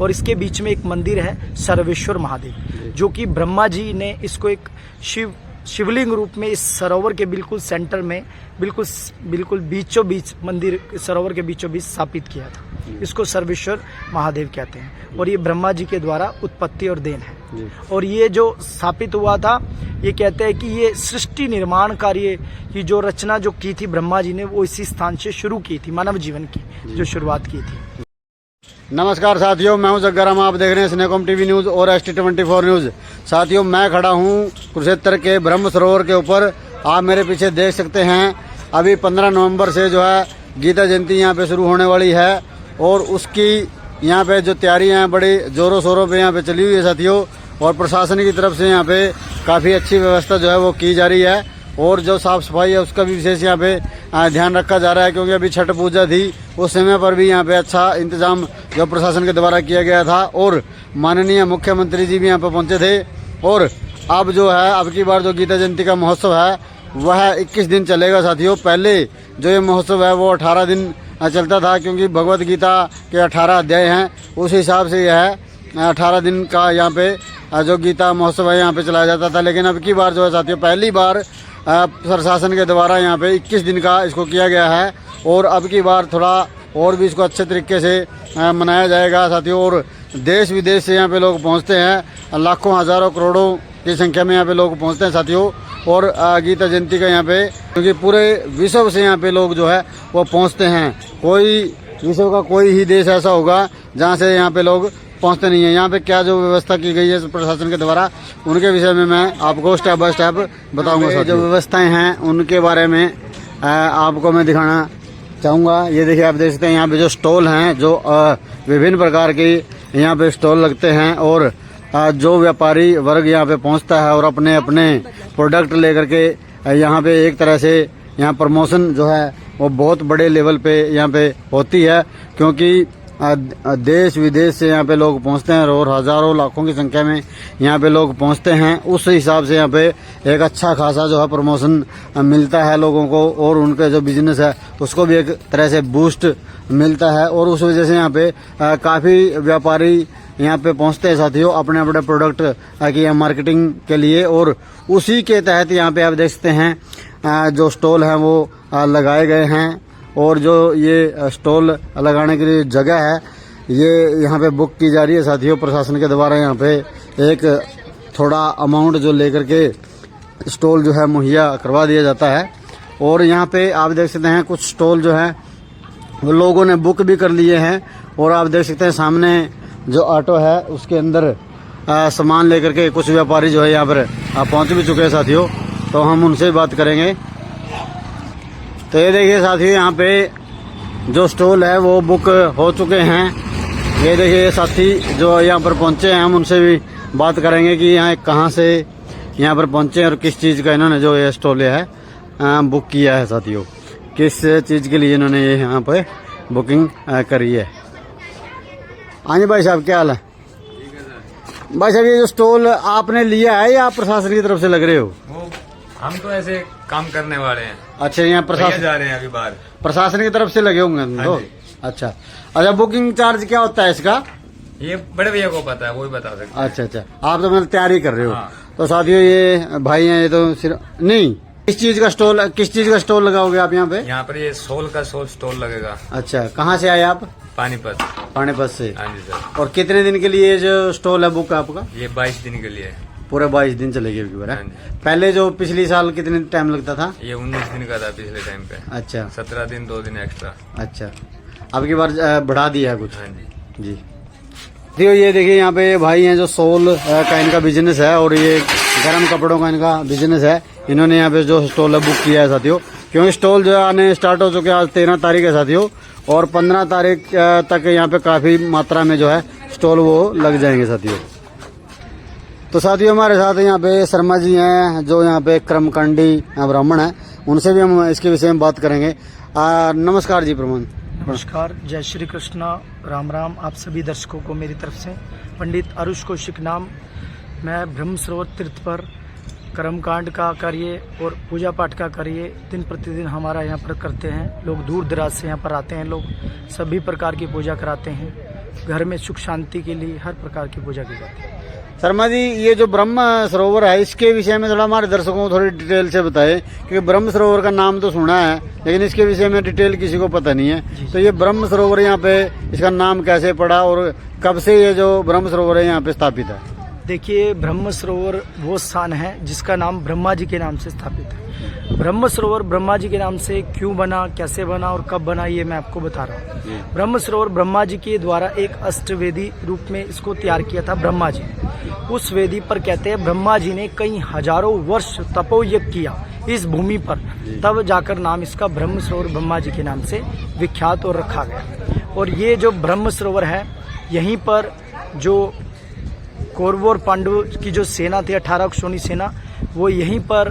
और इसके बीच में एक मंदिर है सर्वेश्वर महादेव, जो कि ब्रह्मा जी ने इसको एक शिवलिंग रूप में इस सरोवर के बिल्कुल सेंटर में बिल्कुल बीचों बीच मंदिर सरोवर के बीचों बीच स्थापित किया था। इसको सर्वेश्वर महादेव कहते हैं और ये ब्रह्मा जी के द्वारा उत्पत्ति और देन है। और ये जो स्थापित हुआ था, ये कहते हैं कि ये सृष्टि निर्माण कार्य की जो रचना जो की थी ब्रह्मा जी ने, वो इसी स्थान से शुरू की थी, मानव जीवन की जो शुरुआत की थी। नमस्कार साथियों, मैं हूं जग्गाराम, आप देख रहे हैं स्नेकॉम टीवी न्यूज़ और ST24 न्यूज़। साथियों, मैं खड़ा हूं कुरुक्षेत्र के ब्रह्म सरोवर के ऊपर। आप मेरे पीछे देख सकते हैं, अभी 15 नवंबर से जो है गीता जयंती यहां पे शुरू होने वाली है और उसकी यहां पे जो तैयारियां हैं बड़ी जोरों शोरों पे यहां पे चली हुई है साथियों। और प्रशासन की तरफ से यहां पे काफ़ी अच्छी व्यवस्था जो है वो की जा रही है और जो साफ सफाई है उसका भी विशेष यहाँ पे ध्यान रखा जा रहा है, क्योंकि अभी छठ पूजा थी, उस समय पर भी यहाँ पे अच्छा इंतजाम जो प्रशासन के द्वारा किया गया था और माननीय मुख्यमंत्री जी भी यहाँ पे पहुंचे थे। और अब जो है अब की बार जो गीता जयंती का महोत्सव है वह 21 दिन चलेगा साथियों। पहले जो ये महोत्सव है वो 18 दिन चलता था, क्योंकि भगवत गीता के 18 अध्याय हैं, उस हिसाब से यह है 18 दिन का यहाँ पे जो गीता महोत्सव है यहाँ पे चलाया जाता था। लेकिन अब की बार जो है साथियों पहली बार प्रशासन के द्वारा यहाँ पे 21 दिन का इसको किया गया है और अब की बार थोड़ा और भी इसको अच्छे तरीके से मनाया जाएगा साथियों। और देश विदेश से यहाँ पे लोग पहुँचते हैं, लाखों हज़ारों करोड़ों की संख्या में यहाँ पे लोग पहुँचते हैं साथियों। और गीता जयंती का यहाँ पे, क्योंकि पूरे विश्व से यहाँ पे लोग जो है वो पहुँचते हैं, कोई विश्व का कोई ही देश ऐसा होगा जहाँ से यहाँ पे लोग पहुँचते नहीं है। यहाँ पे क्या जो व्यवस्था की गई है प्रशासन के द्वारा, उनके विषय में मैं आपको स्टेप बाय स्टेप बताऊंगा। जो व्यवस्थाएं हैं उनके बारे में आपको मैं दिखाना चाहूँगा। ये देखिए, आप देख सकते हैं यहाँ पे जो स्टॉल हैं, जो विभिन्न प्रकार के यहाँ पे स्टॉल लगते हैं और जो व्यापारी वर्ग यहाँ पे पहुँचता है और अपने अपने प्रोडक्ट लेकर के यहाँ पे एक तरह से यहाँ प्रमोशन जो है वो बहुत बड़े लेवल पे यहाँ पे होती है, क्योंकि देश विदेश से यहाँ पे लोग पहुँचते हैं और हज़ारों लाखों की संख्या में यहाँ पे लोग पहुँचते हैं। उस हिसाब से यहाँ पे एक अच्छा खासा जो है प्रमोशन मिलता है लोगों को और उनका जो बिजनेस है उसको भी एक तरह से बूस्ट मिलता है। और उस वजह से यहाँ पे काफ़ी व्यापारी यहाँ पे पहुँचते हैं साथियों अपने अपने प्रोडक्ट की मार्केटिंग के लिए। और उसी के तहत यहाँ पे आप देख सकते हैं जो स्टॉल हैं वो लगाए गए हैं और जो ये स्टॉल लगाने के लिए जगह है ये यहाँ पे बुक की जा रही है साथियों प्रशासन के द्वारा। यहाँ पे एक थोड़ा अमाउंट जो लेकर के स्टॉल जो है मुहैया करवा दिया जाता है। और यहाँ पे आप देख सकते हैं कुछ स्टॉल जो है वो लोगों ने बुक भी कर लिए हैं और आप देख सकते हैं सामने जो ऑटो है उसके अंदर सामान लेकर के कुछ व्यापारी जो है यहाँ पर पहुँच भी चुके हैं साथियों, तो हम उनसे बात करेंगे। तो ये देखिए साथियों, यहाँ पे जो स्टॉल है वो बुक हो चुके हैं। ये देखिए साथी जो यहाँ पर पहुँचे हैं, हम उनसे भी बात करेंगे कि यहाँ कहाँ से यहाँ पर पहुँचे और किस चीज़ का इन्होंने जो ये स्टॉल है बुक किया है साथियों, किस चीज़ के लिए इन्होंने ये यहाँ पे बुकिंग करी है। हाँ जी भाई साहब, क्या हाल है? भाई साहब, ये जो स्टॉल आपने लिया है या आप प्रशासन की तरफ से लग रहे हो? हम तो ऐसे काम करने वाले हैं। अच्छा, यहाँ प्रशासन जा रहे हैं अभी बाहर, प्रशासन की तरफ से लगे होंगे तो? अच्छा अच्छा, बुकिंग चार्ज क्या होता है इसका? ये बड़े भैया को पता है, वो ही बता सकते हैं। अच्छा अच्छा, आप तो मतलब तैयारी कर रहे हो। हाँ। तो साथियों ये भाई हैं, ये तो सिर्फ नहीं, किस चीज का स्टॉल लगाओगे आप यहाँ पे? यहाँ पर ये सोल का स्टॉल लगेगा। अच्छा, कहाँ से आए आप? पानीपत से। हाँ जी सर। और कितने दिन के लिए जो स्टॉल है बुक आपका? ये 22 दिन के लिए। पूरे 22 दिन चलेगी अबकी बार? पहले जो पिछली साल कितने टाइम लगता था? ये 19 दिन का था पिछले टाइम पे। अच्छा, 17 दिन 2 दिन एक्स्ट्रा। अच्छा, अब की बार बढ़ा दिया है कुछ? हाँ जी जी। देखियो, ये देखिए यहाँ पे भाई हैं जो सोल का इनका बिजनेस है और ये गर्म कपड़ों का इनका बिजनेस है। इन्होंने यहाँ पे जो स्टॉल है बुक किया है साथियों, क्योंकि स्टॉल जो है आने स्टार्ट हो चुके हैं। आज 13 तारीख है साथियों और 15 तारीख तक यहाँ पे काफी मात्रा में जो है स्टॉल वो लग जाएंगे साथियों। तो साथियों, हमारे साथ यहाँ पे शर्मा जी हैं जो यहाँ पे कर्मकांडी ब्राह्मण हैं, उनसे भी हम इसके विषय में बात करेंगे। नमस्कार जी। प्रमोद नमस्कार, जय श्री कृष्णा, राम राम आप सभी दर्शकों को मेरी तरफ से। पंडित अरुष कौशिक नाम, मैं ब्रह्म सरोवर तीर्थ पर कर्मकांड का कार्य और पूजा पाठ का कार्य दिन प्रतिदिन हमारा यहाँ पर करते हैं। लोग दूर दराज से यहाँ पर आते हैं, लोग सभी प्रकार की पूजा कराते हैं। घर में सुख शांति के लिए हर प्रकार की पूजा की जाती है। शर्मा जी, ये जो ब्रह्म सरोवर है इसके विषय में थोड़ा हमारे दर्शकों को थोड़ी डिटेल से बताएं, क्योंकि ब्रह्म सरोवर का नाम तो सुना है लेकिन इसके विषय में डिटेल किसी को पता नहीं है। तो ये ब्रह्म सरोवर यहाँ पे इसका नाम कैसे पड़ा और कब से ये जो ब्रह्म सरोवर है यहाँ पे स्थापित है? देखिए, ब्रह्म सरोवर वो स्थान है जिसका नाम ब्रह्मा जी के नाम से स्थापित है। ब्रह्म सरोवर ब्रह्मा जी के नाम से क्यों बना, कैसे बना और कब बना, ये मैं आपको बता रहा हूँ। ब्रह्म सरोवर ब्रह्मा जी के द्वारा एक अष्टवेदी रूप में इसको तैयार किया था ब्रह्मा जी। उस वेदी पर कहते हैं ब्रह्मा जी ने कई हजारों वर्ष तपोयज्ञ किया इस भूमि पर, तब जाकर नाम इसका ब्रह्म सरोवर ब्रह्मा जी के नाम से विख्यात और रखा गया। और ये जो ब्रह्म सरोवर है, यहीं पर जो कौरव और पांडव की जो सेना थी, 18 अक्षौणी सेना, वो यहीं पर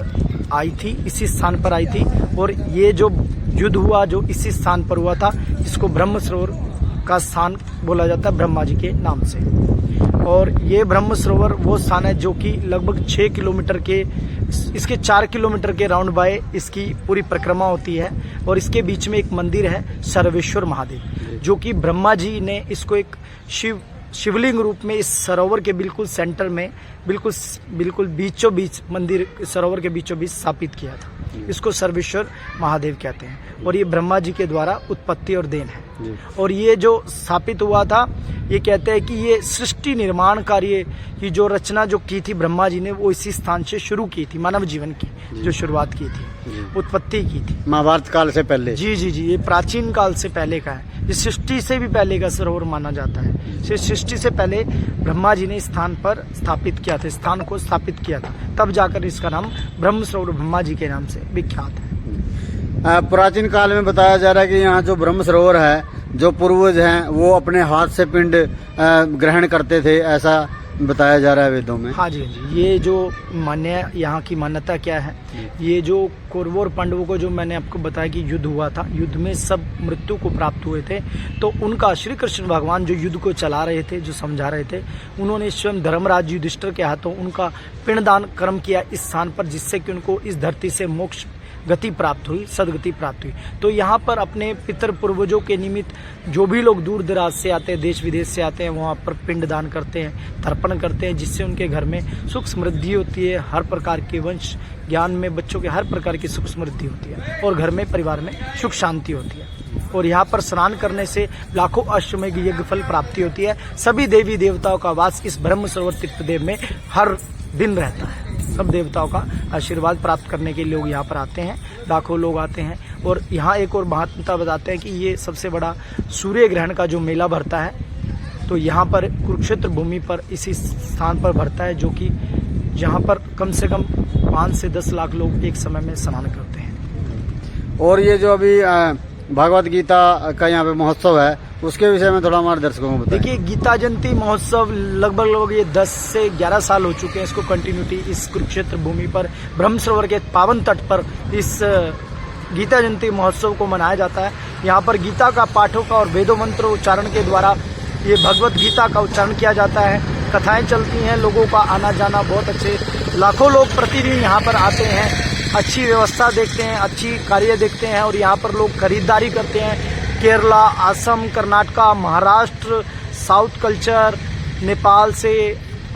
आई थी, इसी स्थान पर आई थी। और ये जो युद्ध हुआ जो इसी स्थान पर हुआ था, इसको ब्रह्म सरोवर का स्थान बोला जाता है ब्रह्मा जी के नाम से। और ये ब्रह्म सरोवर वो स्थान है जो कि लगभग 6 किलोमीटर के, इसके 4 किलोमीटर के राउंड बाय इसकी पूरी परिक्रमा होती है। और इसके बीच में एक मंदिर है सर्वेश्वर महादेव, जो कि ब्रह्मा जी ने इसको एक शिवलिंग रूप में इस सरोवर के बिल्कुल सेंटर में, बिल्कुल बीचों बीच, मंदिर सरोवर के बीचों बीच स्थापित किया था। इसको सर्वेश्वर महादेव कहते हैं और ये ब्रह्मा जी के द्वारा उत्पत्ति और देन है। और ये जो स्थापित हुआ था, ये कहते हैं कि ये सृष्टि निर्माण कार्य की जो रचना जो की थी ब्रह्मा जी ने, वो इसी स्थान से शुरू की थी। मानव जीवन की जो शुरुआत की थी, उत्पत्ति की थी महाभारत काल से पहले। जी जी जी, ये प्राचीन काल से पहले का है। ये सृष्टि से भी पहले का सरोवर माना जाता है। सृष्टि से पहले ब्रह्मा जी ने स्थान पर स्थापित किया था, स्थान को स्थापित किया था, तब जाकर इसका नाम ब्रह्म सरोवर ब्रह्मा जी के नाम से विख्यात है। प्राचीन काल में बताया जा रहा है कि यहाँ जो ब्रह्म सरोवर है, जो पूर्वज हैं वो अपने हाथ से पिंड ग्रहण करते थे, ऐसा बताया जा रहा है वेदों में। हाँ जी, हाँ जी। ये जो मान्य, यहाँ की मान्यता क्या है, ये जो कौरवों और पांडवों को जो मैंने आपको बताया कि युद्ध हुआ था, युद्ध में सब मृत्यु को प्राप्त हुए थे, तो उनका श्री कृष्ण भगवान जो युद्ध को चला रहे थे, जो समझा रहे थे, उन्होंने स्वयं धर्मराज युधिष्ठिर के हाथों उनका पिंडदान कर्म किया इस स्थान पर, जिससे कि उनको इस धरती से मोक्ष गति प्राप्त हुई, सदगति प्राप्त हुई। तो यहाँ पर अपने पितर पूर्वजों के निमित्त जो भी लोग दूर दराज से आते हैं, देश विदेश से आते हैं, वहाँ पर पिंडदान करते हैं, तर्पण करते हैं, जिससे उनके घर में सुख समृद्धि होती है। हर प्रकार के वंश ज्ञान में बच्चों के हर प्रकार की सुख समृद्धि होती है और घर में, परिवार में सुख शांति होती है। और यहाँ पर स्नान करने से लाखों अश्वमेघ यज्ञ फल प्राप्ति होती है। सभी देवी देवताओं का वास इस ब्रह्म सरोवर तीर्थदेव में हर दिन रहता है। सब देवताओं का आशीर्वाद प्राप्त करने के लिए लोग यहाँ पर आते हैं, लाखों लोग आते हैं। और यहाँ एक और महत्वता बताते हैं कि ये सबसे बड़ा सूर्य ग्रहण का जो मेला भरता है, तो यहाँ पर कुरुक्षेत्र भूमि पर इसी स्थान पर भरता है, जो कि जहाँ पर कम से कम 5 से 10 लाख लोग एक समय में स्नान करते हैं। और ये जो अभी भागवत गीता का यहाँ पे महोत्सव है, उसके विषय में थोड़ा हमारे दर्शकों को बताइए। देखिए, गीता जयंती महोत्सव लगभग ये 10 से 11 साल हो चुके हैं। इसको कंटिन्यूटी इस कुरुक्षेत्र भूमि पर ब्रह्म सरोवर के पावन तट पर इस गीता जयंती महोत्सव को मनाया जाता है। यहाँ पर गीता का पाठों का और वेदों मंत्र उच्चारण के द्वारा ये भगवत गीता का उच्चारण किया जाता है। कथाएं चलती हैं, लोगों का आना जाना बहुत अच्छे, लाखों लोग प्रतिदिन यहाँ पर आते हैं, अच्छी व्यवस्था देखते हैं, अच्छी कार्य देखते हैं और यहाँ पर लोग खरीदारी करते हैं। केरला, असम, कर्नाटका, महाराष्ट्र, साउथ कल्चर, नेपाल से,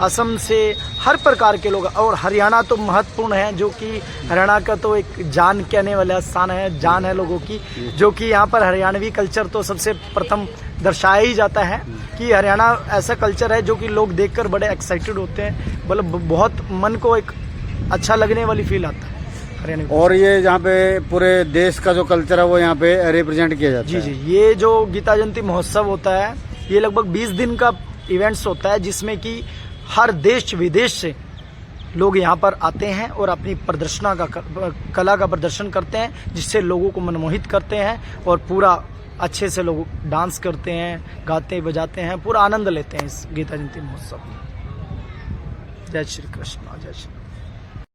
असम से हर प्रकार के लोग, और हरियाणा तो महत्वपूर्ण है, जो कि हरियाणा का तो एक जान कहने वाला स्थान है, जान है लोगों की, जो कि यहाँ पर हरियाणवी कल्चर तो सबसे प्रथम दर्शाया ही जाता है कि हरियाणा ऐसा कल्चर है जो कि लोग देखकर बड़े एक्साइटेड होते हैं, मतलब बहुत मन को एक अच्छा लगने वाली फील आता है। और ये जहाँ पे पूरे देश का जो कल्चर है वो यहाँ पे रिप्रेजेंट किया जाता है। जी जी, ये जो गीता जयंती महोत्सव होता है, ये लगभग 20 दिन का इवेंट्स होता है, जिसमें कि हर देश विदेश से लोग यहाँ पर आते हैं और अपनी कला का प्रदर्शन करते हैं, जिससे लोगों को मनमोहित करते हैं और पूरा अच्छे से लोग डांस करते हैं, गाते बजाते हैं, पूरा आनंद लेते हैं इस गीता जयंती महोत्सव में। जय श्री कृष्ण, जय श्री।